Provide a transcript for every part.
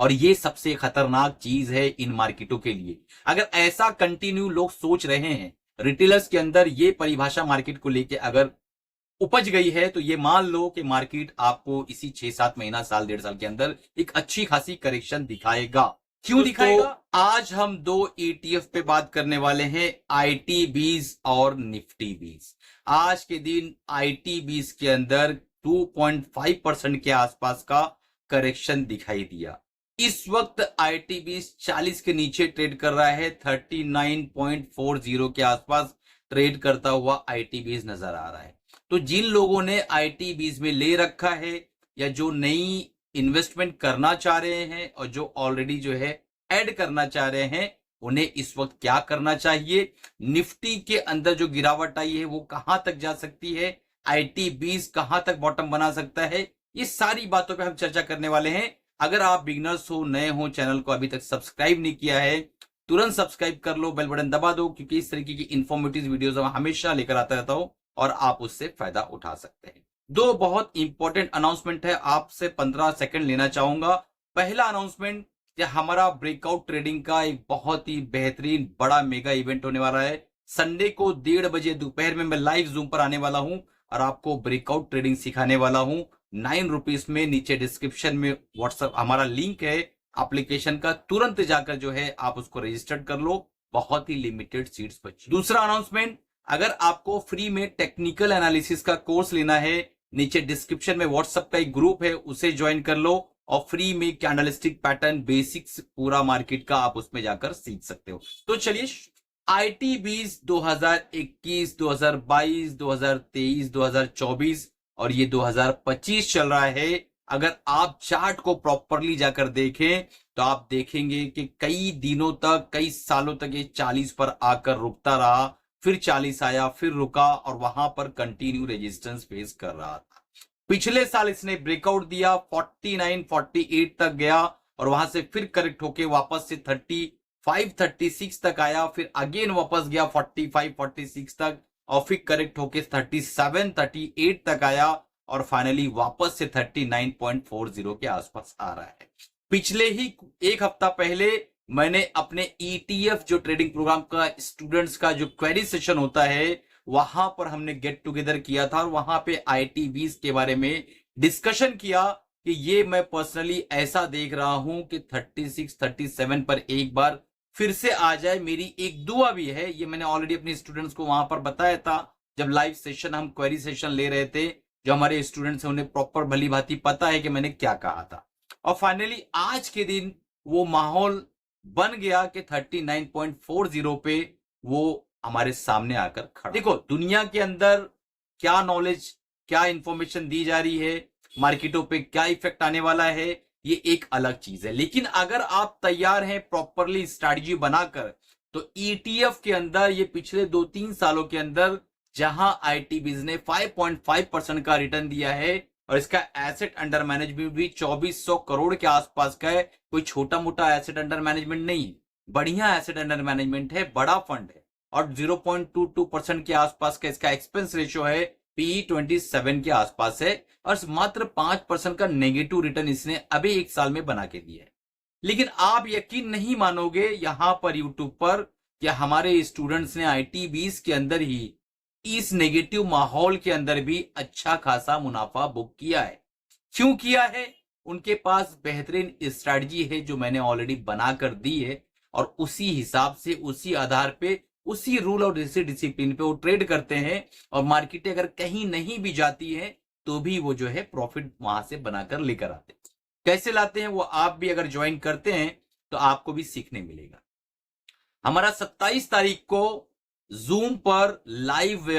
और ये सबसे खतरनाक चीज है इन मार्केटों के लिए। अगर ऐसा कंटिन्यू लोग सोच रहे हैं, रिटेलर्स के अंदर ये परिभाषा मार्केट को लेके अगर उपज गई है, तो ये मान लो कि मार्केट आपको इसी 6-7 महीना, साल, 1.5 साल के अंदर एक अच्छी खासी करेक्शन दिखाएगा। क्यों दिखाएगा? आज हम दो ETF पे बात करने वाले हैं, ITBs और निफ्टी बीज। आज के दिन ITBs के अंदर 2.5% के आसपास का करेक्शन दिखाई दिया। इस वक्त ITBs 40 के नीचे ट्रेड कर रहा है, 39.40 के आसपास ट्रेड करता हुआ ITBs नजर आ रहा है। तो जिन लोगों ने ITBs में ले रखा है या जो नई इन्वेस्टमेंट करना चाह रहे हैं और जो ऑलरेडी जो है ऐड करना चाह रहे हैं, उन्हें इस वक्त क्या करना चाहिए, निफ्टी के अंदर जो गिरावट आई है वो कहां तक जा सकती है, ITBs कहां तक बॉटम बना सकता है, ये सारी बातों पे हम चर्चा करने वाले हैं। अगर आप बिगनर्स हो, नए हो, चैनल को अभी तक सब्सक्राइब नहीं किया है, तुरंत सब्सक्राइब कर लो, बेल बटन दबा दो, क्योंकि इस तरीके की इंफॉर्मेटिव वीडियोस हम हमेशा लेकर आता रहता हूं और आप उससे फायदा उठा सकते हैं। दो बहुत इंपॉर्टेंट अनाउंसमेंट है, आपसे 15 सेकंड लेना चाहूंगा। पहला अनाउंसमेंट कि हमारा ब्रेकआउट ट्रेडिंग का एक बहुत ही बेहतरीन बड़ा मेगा इवेंट होने वाला है। संडे को 1:30 बजे दोपहर में मैं लाइव जूम पर आने वाला हूं और आपको ब्रेकआउट ट्रेडिंग सिखाने वाला हूं 9 रुपीज में। नीचे डिस्क्रिप्शन में व्हाट्सएप हमारा लिंक है एप्लीकेशन का, तुरंत जाकर जो है आप उसको रजिस्टर्ड कर लो, बहुत ही लिमिटेड सीट्स बची। दूसरा अनाउंसमेंट, अगर आपको फ्री में टेक्निकल एनालिसिस का कोर्स लेना है, नीचे डिस्क्रिप्शन में व्हाट्सएप का एक ग्रुप है, उसे ज्वाइन कर लो और फ्री में कैंडलस्टिक पैटर्न बेसिक्स पूरा मार्केट का आप उसमें जाकर सीख सकते हो। तो चलिए, ITBs 2021, 2022, 2023, 2024 और ये 2025 चल रहा है। अगर आप चार्ट को प्रॉपरली जाकर देखें तो आप देखेंगे कि कई दिनों तक, कई सालों तक ये 40 पर आकर रुकता रहा, फिर 40 आया, फिर रुका और वहां पर कंटिन्यू रेजिस्टेंस फेस कर रहा था। पिछले साल इसने ब्रेकआउट दिया, 49, 48 तक गया और वहां से फिर करेक्ट होके वापस से 35, 36 तक आया, फिर अगेन वापस गया 45, 46 तक और फिर करेक्ट होके 37, 38 तक आया और फाइनली वापस से 39.40 के आसपास आ रहा है। पिछले ही एक हफ्ता पहले मैंने अपने ETF जो ट्रेडिंग प्रोग्राम का स्टूडेंट्स का जो क्वेरी सेशन होता है, वहां पर हमने गेट टुगेदर किया था और वहां पे ITBs के बारे में डिस्कशन किया कि ये मैं पर्सनली ऐसा देख रहा हूं कि 36, 37 पर एक बार फिर से आ जाए। मेरी एक दुआ भी है, ये मैंने ऑलरेडी अपने स्टूडेंट्स को वहां पर बताया था जब लाइव सेशन, हम क्वेरी सेशन ले रहे थे। जो हमारे स्टूडेंट्स हैं उन्हें प्रॉपर भली भांति पता है कि मैंने क्या कहा था। और फाइनली आज के दिन वो माहौल बन गया कि 39.40 पे वो हमारे सामने आकर खड़ा। देखो, दुनिया के अंदर क्या नॉलेज, क्या इंफॉर्मेशन दी जा रही है, मार्केटों पे क्या इफेक्ट आने वाला है, ये एक अलग चीज है। लेकिन अगर आप तैयार हैं प्रॉपरली स्ट्रैटेजी बनाकर, तो ETF के अंदर ये पिछले 2-3 सालों के अंदर जहां ITBs ने 5.5% का रिटर्न दिया है और इसका एसेट अंडर मैनेजमेंट भी 2400 करोड़ के आसपास का है, कोई छोटा मोटा एसेट अंडर मैनेजमेंट नहीं, बढ़िया एसेट अंडर मैनेजमेंट है, बड़ा फंड है और 0.22% के आसपास का इसका एक्सपेंस रेशियो है, PE 27 के आसपास है और मात्र 5% का नेगेटिव रिटर्न इसने अभी एक साल में बना के दिया है। लेकिन आप यकीन नहीं मानोगे यहां पर यूट्यूब पर कि हमारे स्टूडेंट्स ने ITBs के अंदर ही इस नेगेटिव माहौल के अंदर भी अच्छा खासा मुनाफा बुक किया है। क्यों किया है? उनके पास बेहतरीन स्ट्रैटेजी है जो मैंने ऑलरेडी बनाकर दी है और उसी हिसाब से, उसी आधार पे, उसी रूल और डिसिप्लिन पे वो ट्रेड करते हैं और मार्केट अगर कहीं नहीं भी जाती है तो भी वो जो है प्रॉफिट वहां से बनाकर लेकर आते हैं। कैसे लाते हैं वो आप भी अगर ज्वाइन करते हैं तो आपको भी सीखने मिलेगा। हमारा 27 तारीख को जूम पर लाइव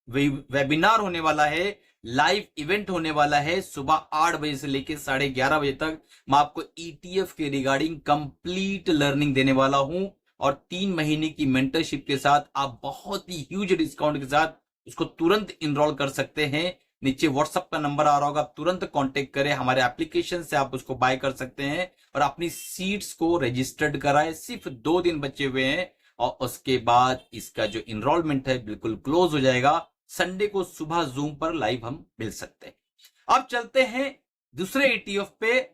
वेबिनार होने वाला है, लाइव इवेंट होने वाला है। सुबह 8 बजे से लेकर 11:30 बजे तक मैं आपको ETF के रिगार्डिंग कंप्लीट लर्निंग देने वाला हूं और 3 महीने की मेंटरशिप के साथ आप बहुत ही ह्यूज डिस्काउंट के साथ उसको तुरंत इनरोल कर सकते हैं। नीचे व्हाट्सएप का नंबर आ रहा होगा, आप तुरंत कांटेक्ट करें, हमारे एप्लीकेशन से आप उसको बाय कर सकते हैं और अपनी सीट्स को रजिस्टर्ड कराएं। सिर्फ 2 दिन बचे हुए हैं और उसके बाद इसका जो इनरोलमेंट है बिल्कुल क्लोज हो जाएगा। संडे को सुबह जूम पर लाइव हम मिल सकते हैं। अब चलते हैं दूसरे ETF पे,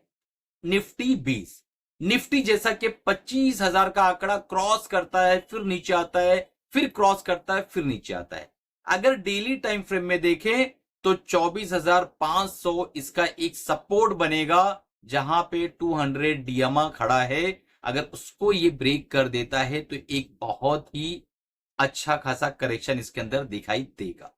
निफ्टी 20। निफ्टी जैसा कि 25,000 का आंकड़ा क्रॉस करता है, फिर नीचे आता है, फिर क्रॉस करता है, फिर नीचे आता है। अगर डेली टाइम फ्रेम में देखें तो 24,500 इसका एक सपोर्ट बनेगा, जहां पे 200 डीएमए खड़ा है। अगर उसको ये ब्रेक कर देता है तो एक बहुत ही अच्छा खासा करेक्शन इसके अंदर दिखाई देगा।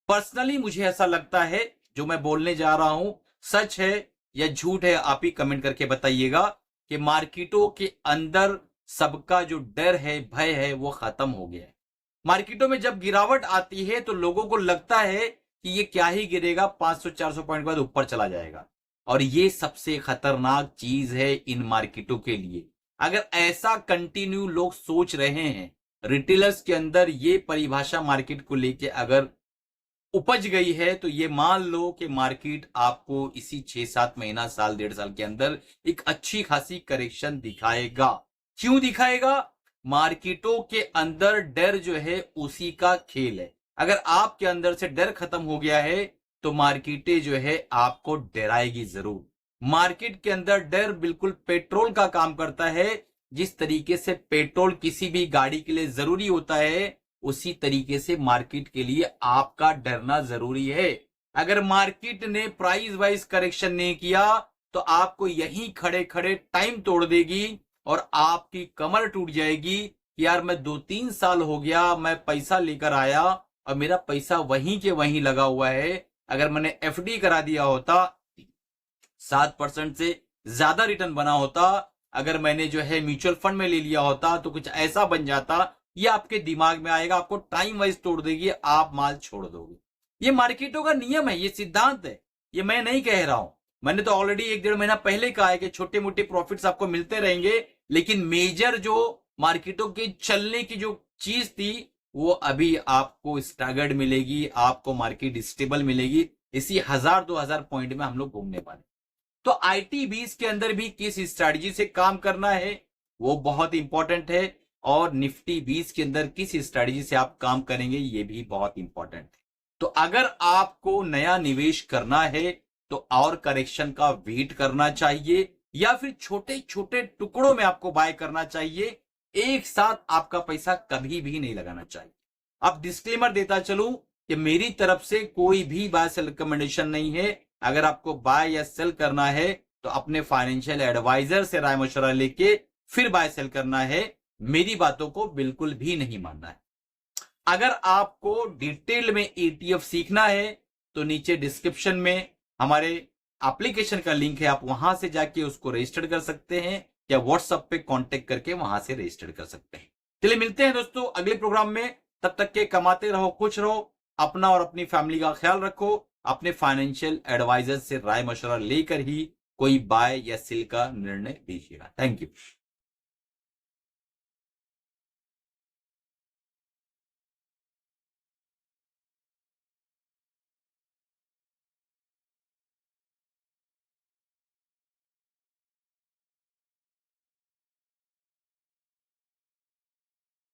पर्सनली मुझे ऐसा लगता है, जो मैं बोलने जा रहा हूं सच है या झूठ है, आप ही कमेंट करके बताइएगा, कि मार्केटों के अंदर सबका जो डर है, भय है, वो खत्म हो गया है। मार्केटों में जब गिरावट आती है तो लोगों को लगता है कि ये क्या ही गिरेगा, 500-400 पॉइंट बाद ऊपर चला जाएगा, और ये सबसे खतरनाक चीज है इन मार्केटों के लिए। अगर ऐसा कंटिन्यू लोग सोच रहे हैं, रिटेलर्स के अंदर ये परिभाषा मार्केट को लेके अगर उपज गई है, तो ये मान लो कि मार्केट आपको इसी 6-7 महीना, साल, 1.5 साल के अंदर एक अच्छी खासी करेक्शन दिखाएगा। क्यों दिखाएगा? मार्केटों के अंदर डर जो है उसी का खेल है। अगर आपके अंदर से डर खत्म हो गया है तो मार्केटें जो है आपको डराएगी जरूर। मार्केट के अंदर डर बिल्कुल पेट्रोल का काम करता है। जिस तरीके से पेट्रोल किसी भी गाड़ी के लिए जरूरी होता है, उसी तरीके से मार्केट के लिए आपका डरना जरूरी है। अगर मार्केट ने प्राइस वाइज करेक्शन नहीं किया तो आपको यहीं खड़े खड़े टाइम तोड़ देगी और आपकी कमर टूट जाएगी कि यार मैं 2-3 साल हो गया, मैं पैसा लेकर आया और मेरा पैसा वहीं के वहीं लगा हुआ है। अगर मैंने एफडी करा दिया होता, 7% से ज्यादा रिटर्न बना होता, अगर मैंने जो है म्यूचुअल फंड में ले लिया होता तो कुछ ऐसा बन जाता। ये आपके दिमाग में आएगा, आपको टाइम वाइज तोड़ देगी, आप माल छोड़ दोगे। ये मार्केटों का नियम है, ये सिद्धांत है, ये मैं नहीं कह रहा हूं। मैंने तो ऑलरेडी 1-1.5 महीना पहले कहा है कि छोटे मोटे प्रॉफिट्स आपको मिलते रहेंगे, लेकिन मेजर जो मार्केटों के चलने की जो चीज थी वो अभी आपको स्टैगर्ड मिलेगी, आपको मार्केट स्टेबल मिलेगी। इसी 1000-2000 पॉइंट में हम लोग घूमने वाले। तो IT20 के अंदर भी किस स्ट्रैटेजी से काम करना है वो बहुत इंपॉर्टेंट है, और निफ्टी 20 के अंदर किस स्ट्रैटेजी से आप काम करेंगे ये भी बहुत इंपॉर्टेंट है। तो अगर आपको नया निवेश करना है तो और करेक्शन का वेट करना चाहिए, या फिर छोटे छोटे टुकड़ों में आपको बाय करना चाहिए। एक साथ आपका पैसा कभी भी नहीं लगाना चाहिए। अब डिस्क्लेमर देता चलूं कि मेरी तरफ से कोई भी बाय सेल रिकमेंडेशन नहीं है। अगर आपको बाय या सेल करना है तो अपने फाइनेंशियल एडवाइजर से राय मशवरा लेके फिर बाय सेल करना है, मेरी बातों को बिल्कुल भी नहीं मानना है। अगर आपको डिटेल में ETF सीखना है तो नीचे डिस्क्रिप्शन में हमारे एप्लीकेशन का लिंक है, आप वहां से जाके उसको रजिस्टर कर सकते हैं, या व्हाट्सएप पे कांटेक्ट करके वहां से रजिस्टर कर सकते हैं। चलिए मिलते हैं दोस्तों अगले प्रोग्राम में। तब तक के कमाते रहो, खुश रहो, अपना और अपनी फैमिली का ख्याल रखो। अपने फाइनेंशियल एडवाइजर से राय मशवरा लेकर ही कोई बाय या सेल का निर्णय लीजिएगा। Thank you.